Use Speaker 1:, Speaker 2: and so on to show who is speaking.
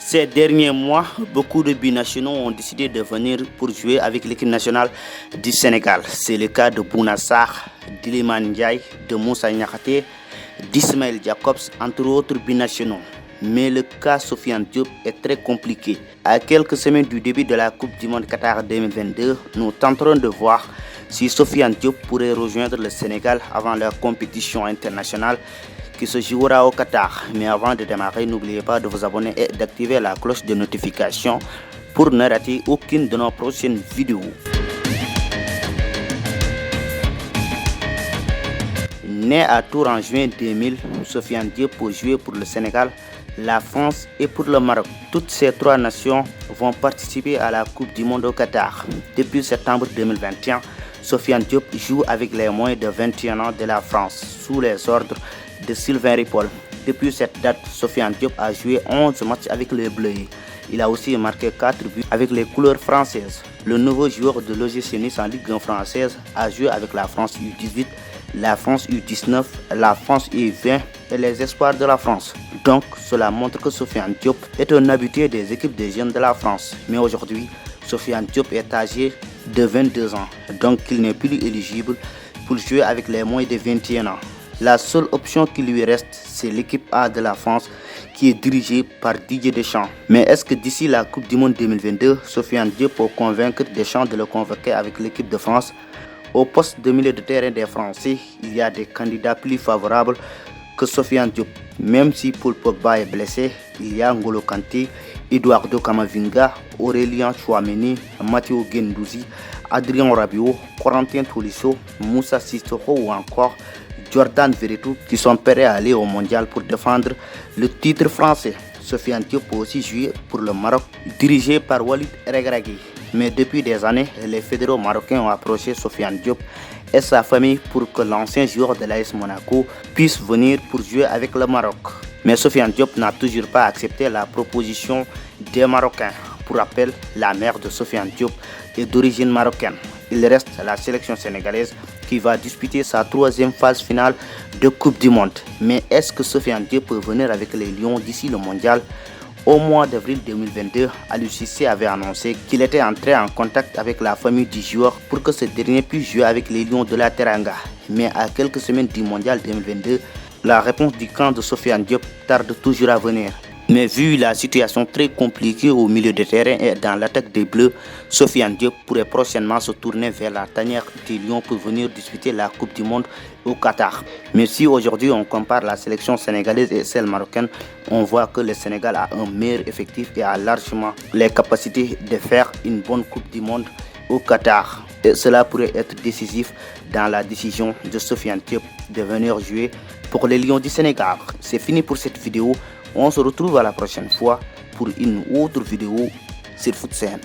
Speaker 1: Ces derniers mois, beaucoup de binationaux ont décidé de venir pour jouer avec l'équipe nationale du Sénégal. C'est le cas de Bouna Sarr, d'Iliman Ndiaye, de Moussa Niakhaté, d'Ismaël Jacobs, entre autres binationaux. Mais le cas Sofiane Diop est très compliqué. À quelques semaines du début de la Coupe du Monde Qatar 2022, nous tenterons de voir si Sofiane Diop pourrait rejoindre le Sénégal avant la compétition internationale qui se jouera au Qatar. Mais avant de démarrer, n'oubliez pas de vous abonner et d'activer la cloche de notification pour ne rater aucune de nos prochaines vidéos. Né à Tours en juin 2000, Sofiane Diop peut jouer pour le Sénégal, la France et pour le Maroc. Toutes ces trois nations vont participer à la Coupe du Monde au Qatar. Depuis septembre 2021, Sofiane Diop joue avec les moins de 21 ans de la France, sous les ordres de Sylvain Ripoll. Depuis cette date, Sofiane Diop a joué 11 matchs avec les Bleus. Il a aussi marqué 4 buts avec les couleurs françaises. Le nouveau joueur de l'OGC Nice en Ligue 1 française a joué avec la France U18, la France U19, la France U20 et les espoirs de la France. Donc, cela montre que Sofiane Diop est un habitué des équipes des jeunes de la France. Mais aujourd'hui, Sofiane Diop est âgé de 22 ans, donc il n'est plus éligible pour jouer avec les moins de 21 ans. La seule option qui lui reste, c'est l'équipe A de la France qui est dirigée par Didier Deschamps. Mais est-ce que d'ici la Coupe du Monde 2022, Sofiane Diop peut convaincre Deschamps de le convoquer avec l'équipe de France? Au poste de milieu de terrain des Français, il y a des candidats plus favorables que Sofiane Diop. Même si Paul Pogba est blessé, il y a N'Golo Kanté, Eduardo Camavinga, Aurélien Tchouameni, Matteo Guendouzi, Adrien Rabiot, Corentin Tolisso, Moussa Sissoko ou encore Jordan Veretout qui sont prêts à aller au mondial pour défendre le titre français. Sofiane Diop peut aussi jouer pour le Maroc, dirigé par Walid Regragui. Mais depuis des années, les fédéraux marocains ont approché Sofiane Diop et sa famille pour que l'ancien joueur de l'AS Monaco puisse venir pour jouer avec le Maroc. Mais Sofiane Diop n'a toujours pas accepté la proposition des Marocains. Pour rappel, la mère de Sofiane Diop est d'origine marocaine. Il reste à la sélection sénégalaise qui va disputer sa troisième phase finale de Coupe du Monde. Mais est-ce que Sofiane Diop peut venir avec les Lions d'ici le mondial? Au mois d'avril 2022, Aliou Cissé avait annoncé qu'il était entré en contact avec la famille du joueur pour que ce dernier puisse jouer avec les Lions de la Teranga. Mais à quelques semaines du mondial 2022, la réponse du camp de Sofiane Diop tarde toujours à venir. Mais vu la situation très compliquée au milieu de terrain et dans l'attaque des Bleus, Sofiane Diop pourrait prochainement se tourner vers la tanière des Lions pour venir disputer la Coupe du Monde au Qatar. Mais si aujourd'hui on compare la sélection sénégalaise et celle marocaine, on voit que le Sénégal a un meilleur effectif et a largement les capacités de faire une bonne Coupe du Monde au Qatar. Et cela pourrait être décisif dans la décision de Sofiane Diop de venir jouer pour les Lions du Sénégal. C'est fini pour cette vidéo. On se retrouve à la prochaine fois pour une autre vidéo sur FootSen.